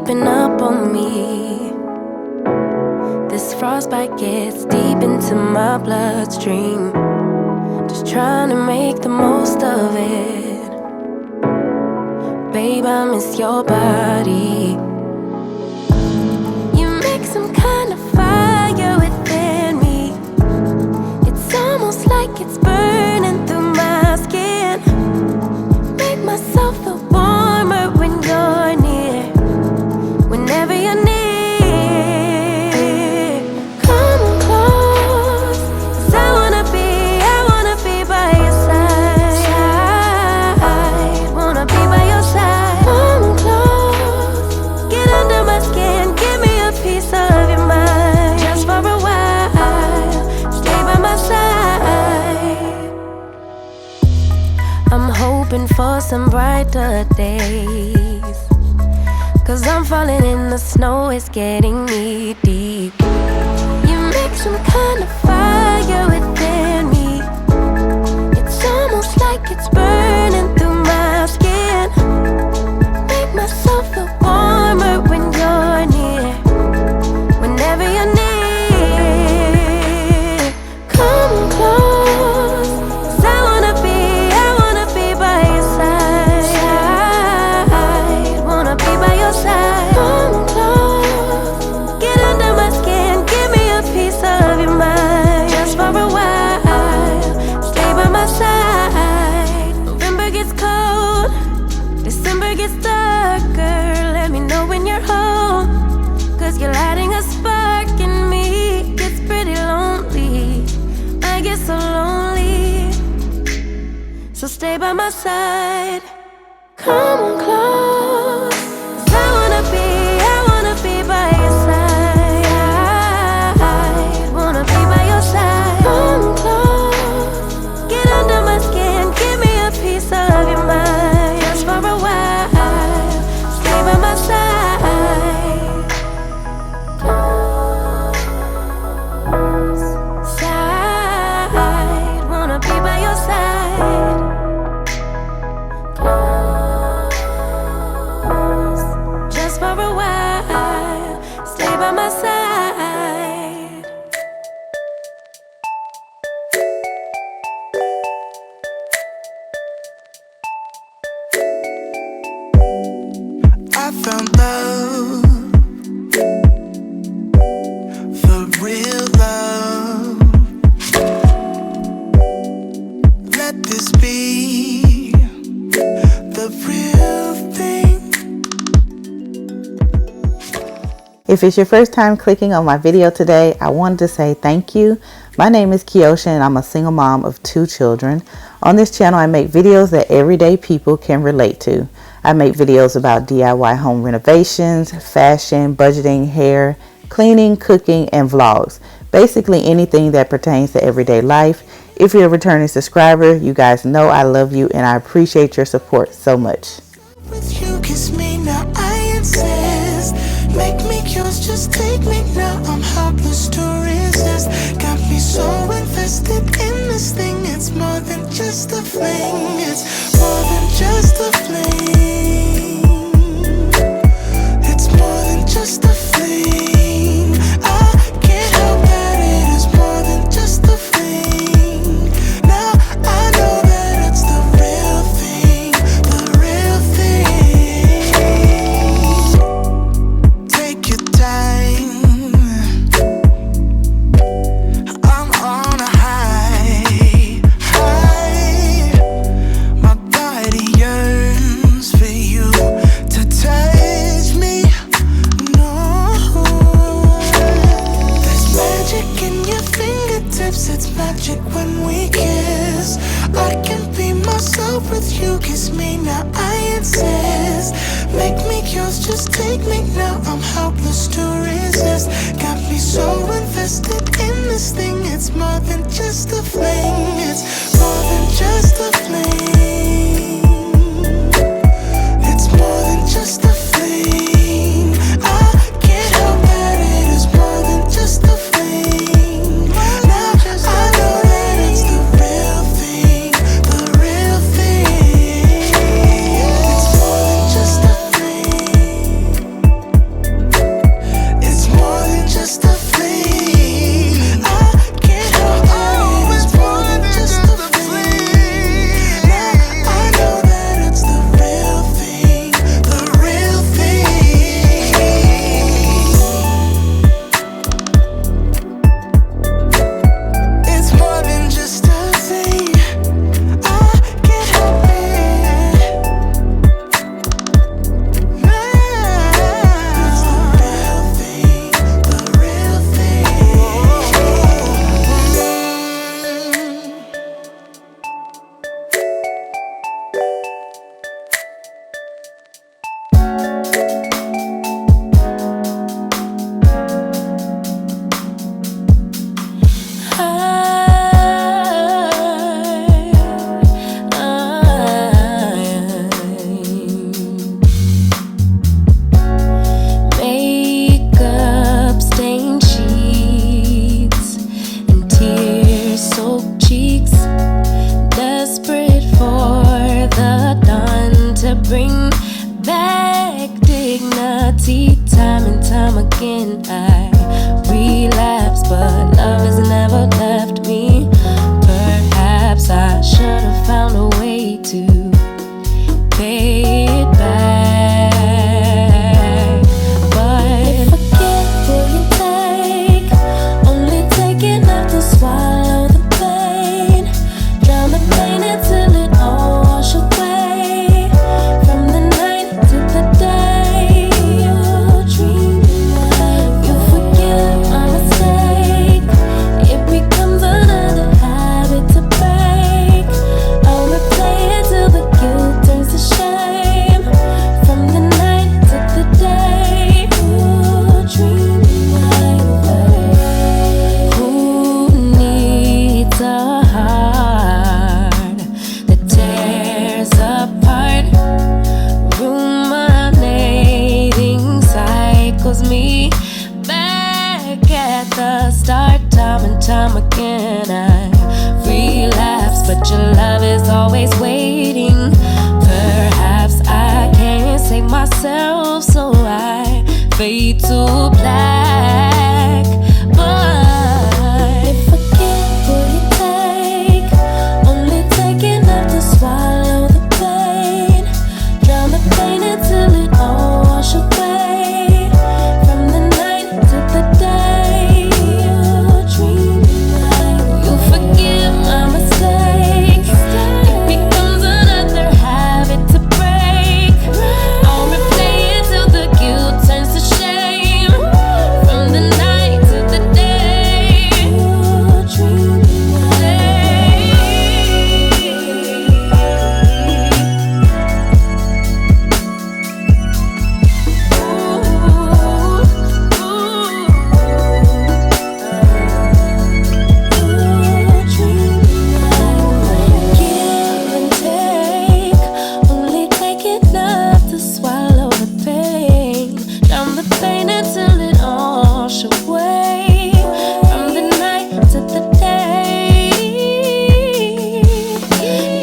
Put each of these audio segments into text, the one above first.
creeping up on me. This frostbite gets deep into my bloodstream. Just trying to make the most of it. Babe, I miss your body. You make some kind of fire within me. It's almost like it's burning through my skin. Make myself feel warmer when you're near. Whenever you're near, come close, 'cause I wanna be by your side. Wanna be by your side. Come close, get under my skin, give me a piece of your mind. Just for a while, stay by my side. I'm hoping for some brighter days, 'cause I'm falling in the snow, it's getting knee deep. You make some kind of fire within me. It's almost like it's burning through my skin. Make myself feel warmer when you're near. Whenever you're near, come close, 'cause I wanna be by your side. Wanna be by your side. Come close, get under my skin, give me a piece of your mind. Just for a while, stay by my side. November gets cold, December gets darker. Let me know when you're home, 'cause you're lighting a spark in me. Gets pretty lonely, I get so lonely. So stay by my side. Come on close, 'cause I wanna be by your side. Wanna be by your side. Come close, get under my skin, give me a piece of your mind. Just for a while, stay by my side. Close, side, wanna be by your side. Close, just for a while, stay by my side. I found love, the real love. Let this be the real thing. If it's your first time clicking on my video today, I wanted to say thank you. My name is Keoshia and I'm a single mom of 2 children. On this channel, I make videos that everyday people can relate to. I make videos about DIY home renovations, fashion, budgeting, hair, cleaning, cooking, and vlogs. Basically anything that pertains to everyday life. If you're a returning subscriber, you guys know I love you and I appreciate your support so much. With you, kiss me now, I insist. Make me yours, just take me now. I'm helpless to resist. Got me so invested in this thing. It's more than just a fling. It's more than just a fling. It's more than just a fling. I can't help that it is more than just a fling. Now I know that it's the real thing, the real thing. Take your time. I'm on a high. My body yearns for you to touch me. No, there's magic in your fingertips. It's magic when we kiss. I can be myself with you. Kiss me now, I insist. Make me yours, just take me now. I'm helpless to resist. Got me so invested in this thing. It's more than just a fling. It's more than just a fling. It's more than just a fling. I can't help that it is more than just a fling. Now I know that it's the real thing, the real thing. It's more than just a fling. time again I relapse, but your love is always waiting. Perhaps I can't save myself, so I fade to black. But if I get what you take, only take enough to swallow the pain, drown the pain until it all wash away. From the night to the day, you dream like you forgive my mistakes. It becomes another habit to break. I'll replay it till the guilt turns to shame. From the night to the day, you dream give and take, only take enough to swallow the pain, drown the pain until it all wash away. From the night to the day,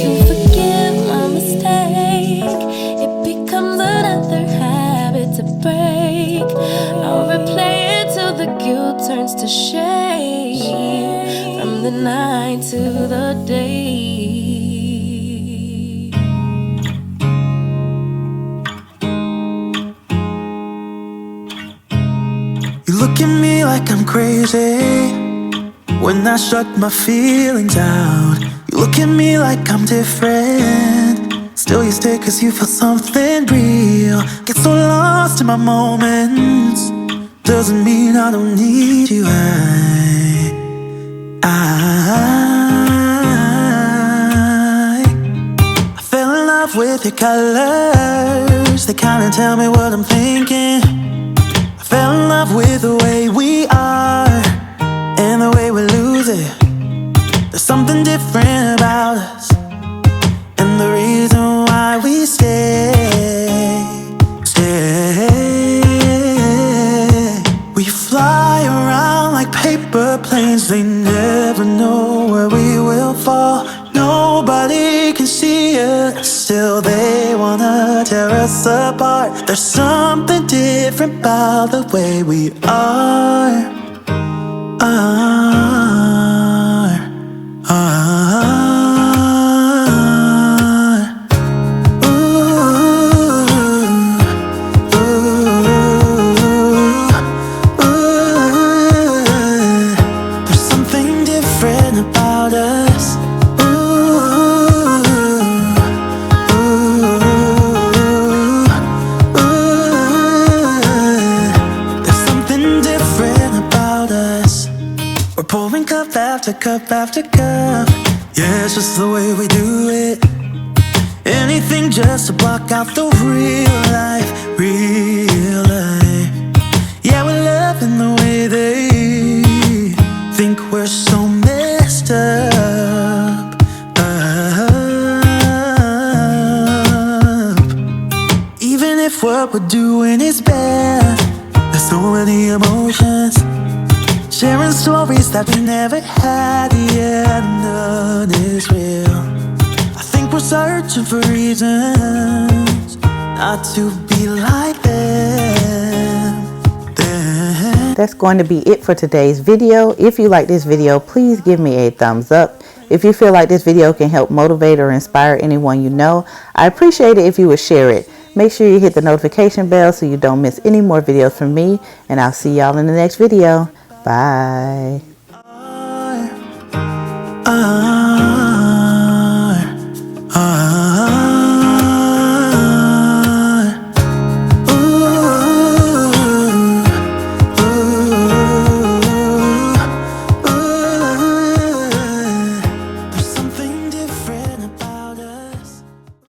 you forgive my mistake. It becomes another habit to break. I'll replay it till the guilt turns to shame. From the night to the day. You look at me like I'm crazy when I shut my feelings out. You look at me like I'm different, still you stay cause you feel something real. Get so lost in my moments, doesn't mean I don't need you. I fell in love with your colors, they kinda tell me what I'm thinking. I fell in love with the way we are and the way we lose it. There's something different about us, and the reason why we stay. We fly around like paper planes, they never know where we will fall. Nobody can see us, still they wanna tear us apart. There's something different about the way we are. There's something different about us. There's something different about us. We're pouring cup after cup after cup. Yeah, it's just the way we do it. Anything just to block out the real life, real life. Yeah, we're loving the way they think we're so messed up. Even if what we're doing is bad, there's so many emotions, sharing stories that we never had. Yeah, none is real. I think we're searching for reasons not to be like them. That's going to be it for today's video. If you like this video, please give me a thumbs up. If you feel like this video can help motivate or inspire anyone you know, I appreciate it if you would share it. Make sure you hit the notification bell so you don't miss any more videos from me, and I'll see y'all in the next video. Bye.